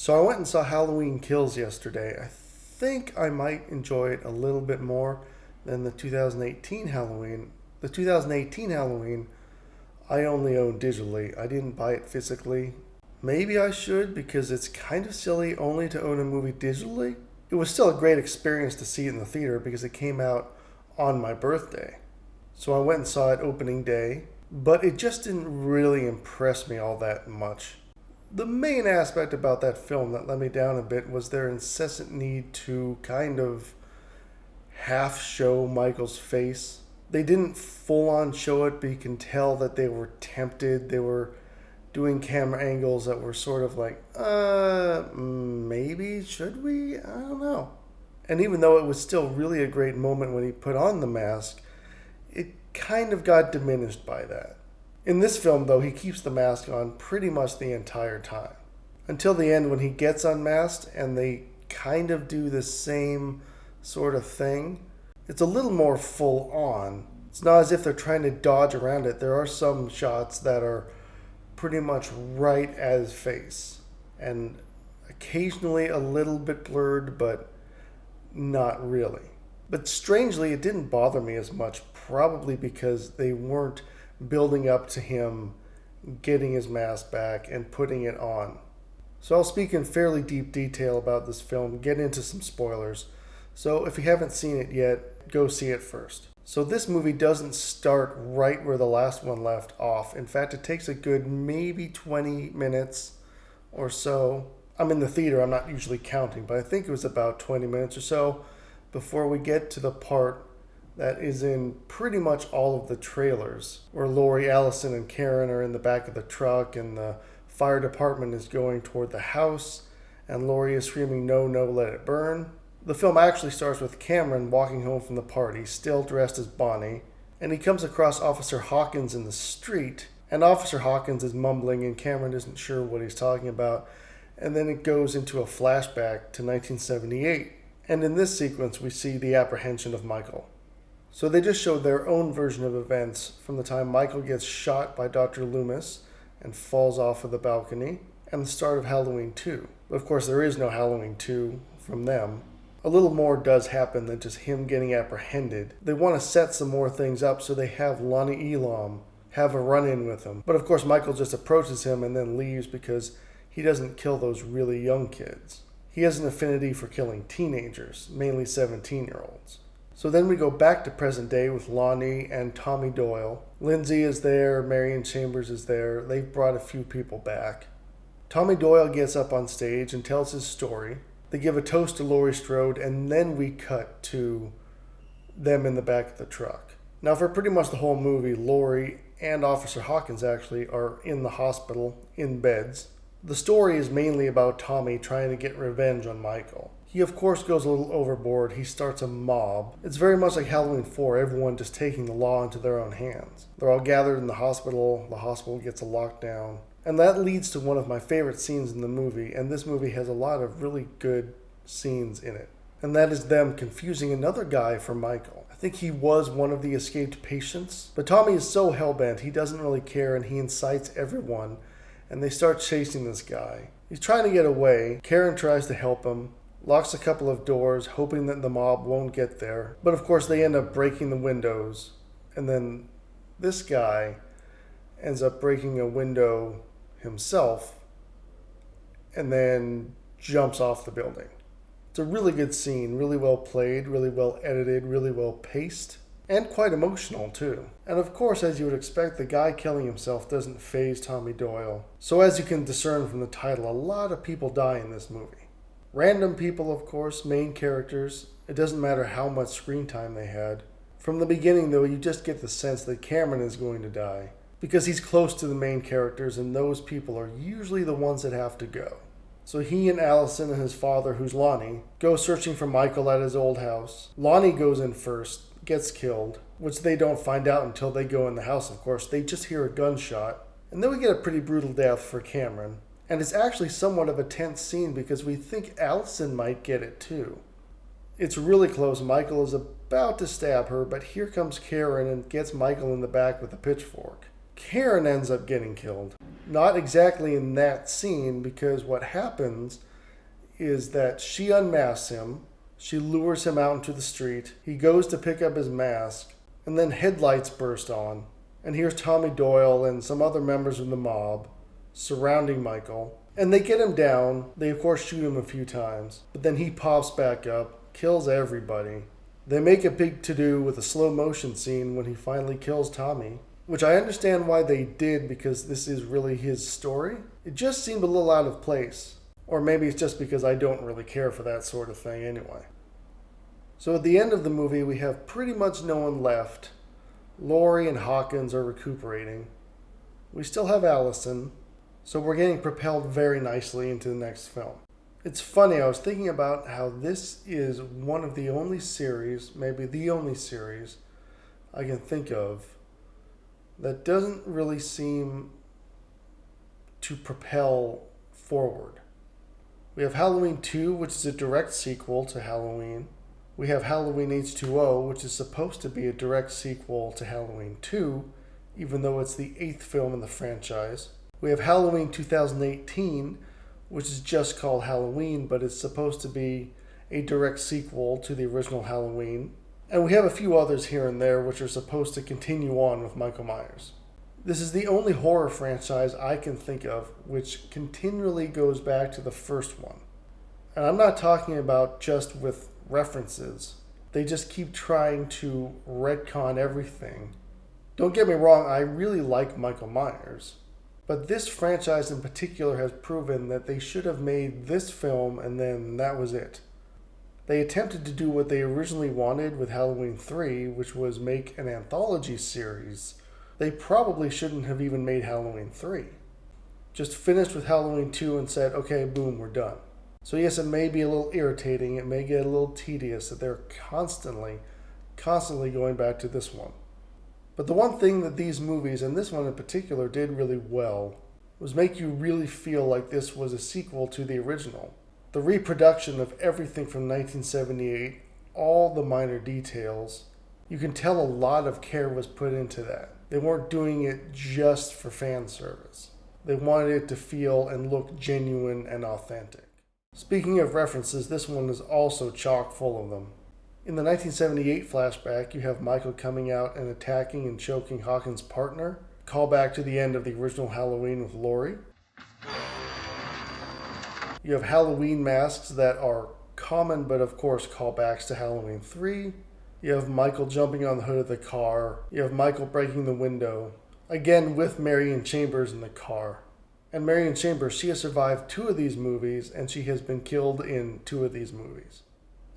So I went and saw Halloween Kills yesterday. I think I might enjoy it a little bit more than the 2018 Halloween. The 2018 Halloween I only own digitally. I didn't buy it physically. Maybe I should because it's kind of silly only to own a movie digitally. It was still a great experience to see it in the theater because it came out on my birthday. So I went and saw it opening day, but it just didn't really impress me all that much. The main aspect about that film that let me down a bit was their incessant need to kind of half show Michael's face. They didn't full on show it, but you can tell that they were tempted. They were doing camera angles that were sort of like, maybe, should we? I don't know. And even though it was still really a great moment when he put on the mask, it kind of got diminished by that. In this film, though, he keeps the mask on pretty much the entire time. Until the end when he gets unmasked and they kind of do the same sort of thing. It's a little more full on. It's not as if they're trying to dodge around it. There are some shots that are pretty much right at his face. And occasionally a little bit blurred, but not really. But strangely, it didn't bother me as much, probably because they weren't building up to him getting his mask back and putting it on. So I'll speak in fairly deep detail about this film, get into some spoilers. So if you haven't seen it yet, go see it first. So this movie doesn't start right where the last one left off. In fact, it takes a good maybe 20 minutes or so. I'm in the theater, I'm not usually counting, but I think it was about 20 minutes or so before we get to the part that is in pretty much all of the trailers, where Lori, Allison, and Karen are in the back of the truck, and the fire department is going toward the house, and Lori is screaming, "No, no, let it burn." The film actually starts with Cameron walking home from the party, still dressed as Bonnie, and he comes across Officer Hawkins in the street, and Officer Hawkins is mumbling, and Cameron isn't sure what he's talking about, and then it goes into a flashback to 1978, and in this sequence we see the apprehension of Michael. So they just showed their own version of events from the time Michael gets shot by Dr. Loomis and falls off of the balcony, and the start of Halloween 2. But of course there is no Halloween 2 from them. A little more does happen than just him getting apprehended. They want to set some more things up, so they have Lonnie Elam have a run-in with him. But of course Michael just approaches him and then leaves because he doesn't kill those really young kids. He has an affinity for killing teenagers, mainly 17-year-olds. So then we go back to present day with Lonnie and Tommy Doyle. Lindsay is there, Marion Chambers is there. They've brought a few people back. Tommy Doyle gets up on stage and tells his story. They give a toast to Laurie Strode, and then we cut to them in the back of the truck. Now for pretty much the whole movie, Laurie and Officer Hawkins actually are in the hospital, in beds. The story is mainly about Tommy trying to get revenge on Michael. He of course goes a little overboard. He starts a mob. It's very much like Halloween 4, everyone just taking the law into their own hands. They're all gathered in the hospital gets a lockdown. And that leads to one of my favorite scenes in the movie, and this movie has a lot of really good scenes in it. And that is them confusing another guy for Michael. I think he was one of the escaped patients, but Tommy is so hellbent, he doesn't really care, and he incites everyone, and they start chasing this guy. He's trying to get away. Karen tries to help him, locks a couple of doors, hoping that the mob won't get there. But of course they end up breaking the windows, and then this guy ends up breaking a window himself and then jumps off the building. It's a really good scene, really well played, really well edited, really well paced, and quite emotional too. And of course, as you would expect, the guy killing himself doesn't faze Tommy Doyle. So as you can discern from the title, a lot of people die in this movie. Random people, of course, main characters. It doesn't matter how much screen time they had. From the beginning, though, you just get the sense that Cameron is going to die, because he's close to the main characters, and those people are usually the ones that have to go. So he and Allison and his father, who's Lonnie, go searching for Michael at his old house. Lonnie goes in first, gets killed, which they don't find out until they go in the house, of course. They just hear a gunshot. And then we get a pretty brutal death for Cameron. And it's actually somewhat of a tense scene because we think Allison might get it too. It's really close. Michael is about to stab her, but here comes Karen and gets Michael in the back with a pitchfork. Karen ends up getting killed. Not exactly in that scene, because what happens is that she unmasks him, she lures him out into the street, he goes to pick up his mask, and then headlights burst on, and here's Tommy Doyle and some other members of the mob surrounding Michael, and they get him down. They of course shoot him a few times, but then he pops back up, kills everybody. They make a big to-do with a slow motion scene when he finally kills Tommy, which I understand why they did because this is really his story. It just seemed a little out of place. Or maybe it's just because I don't really care for that sort of thing anyway. So at the end of the movie, we have pretty much no one left. Laurie and Hawkins are recuperating. We still have Allison, so we're getting propelled very nicely into the next film. It's funny, I was thinking about how this is one of the only series, maybe the only series, I can think of that doesn't really seem to propel forward. We have Halloween 2, which is a direct sequel to Halloween. We have Halloween H2O, which is supposed to be a direct sequel to Halloween 2, even though it's the 8th film in the franchise. We have Halloween 2018, which is just called Halloween, but it's supposed to be a direct sequel to the original Halloween. And we have a few others here and there which are supposed to continue on with Michael Myers. This is the only horror franchise I can think of which continually goes back to the first one. And I'm not talking about just with references. They just keep trying to retcon everything. Don't get me wrong, I really like Michael Myers. But this franchise in particular has proven that they should have made this film and then that was it. They attempted to do what they originally wanted with Halloween 3, which was make an anthology series. They probably shouldn't have even made Halloween 3. Just finished with Halloween 2 and said, okay, boom, we're done. So yes, it may be a little irritating, it may get a little tedious that they're constantly going back to this one. But the one thing that these movies, and this one in particular, did really well was make you really feel like this was a sequel to the original. The reproduction of everything from 1978, all the minor details, you can tell a lot of care was put into that. They weren't doing it just for fan service. They wanted it to feel and look genuine and authentic. Speaking of references, this one is also chock full of them. In the 1978 flashback, you have Michael coming out and attacking and choking Hawkins' partner. Call back to the end of the original Halloween with Laurie. You have Halloween masks that are common, but of course callbacks to Halloween 3. You have Michael jumping on the hood of the car. You have Michael breaking the window. Again with Marion Chambers in the car. And Marion Chambers, she has survived 2 of these movies, and she has been killed in 2 of these movies.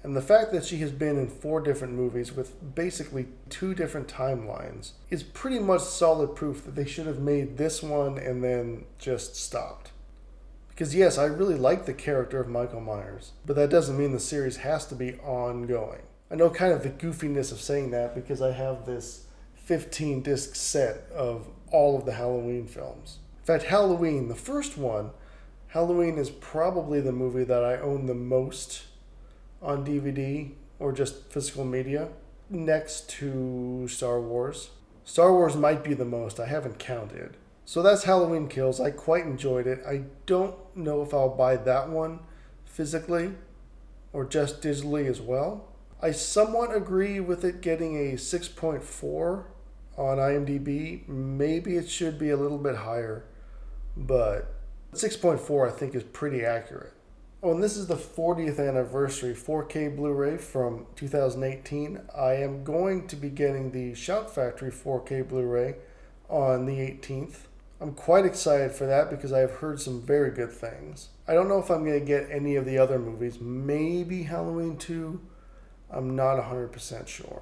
And the fact that she has been in 4 different movies with basically 2 different timelines is pretty much solid proof that they should have made this one and then just stopped. Because yes, I really like the character of Michael Myers, but that doesn't mean the series has to be ongoing. I know kind of the goofiness of saying that because I have this 15-disc set of all of the Halloween films. In fact, Halloween, the first one, Halloween is probably the movie that I own the most on DVD or just physical media, next to Star Wars. Star Wars might be the most, I haven't counted. So that's Halloween Kills. I quite enjoyed it. I don't know if I'll buy that one physically or just digitally as well. I somewhat agree with it getting a 6.4 on IMDb. Maybe it should be a little bit higher, but 6.4 I think is pretty accurate. Oh, and this is the 40th anniversary 4K Blu-ray from 2018. I am going to be getting the Shout Factory 4K Blu-ray on the 18th. I'm quite excited for that because I have heard some very good things. I don't know if I'm going to get any of the other movies. Maybe Halloween 2. I'm not 100% sure.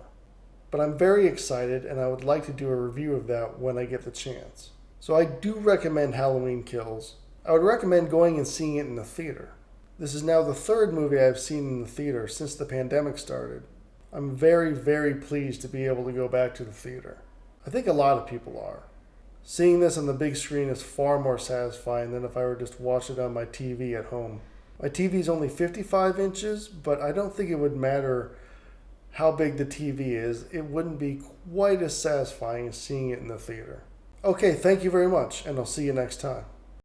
But I'm very excited and I would like to do a review of that when I get the chance. So I do recommend Halloween Kills. I would recommend going and seeing it in the theater. This is now the 3rd movie I've seen in the theater since the pandemic started. I'm very, very pleased to be able to go back to the theater. I think a lot of people are. Seeing this on the big screen is far more satisfying than if I were just watching it on my TV at home. My TV is only 55 inches, but I don't think it would matter how big the TV is. It wouldn't be quite as satisfying as seeing it in the theater. Okay, thank you very much, and I'll see you next time.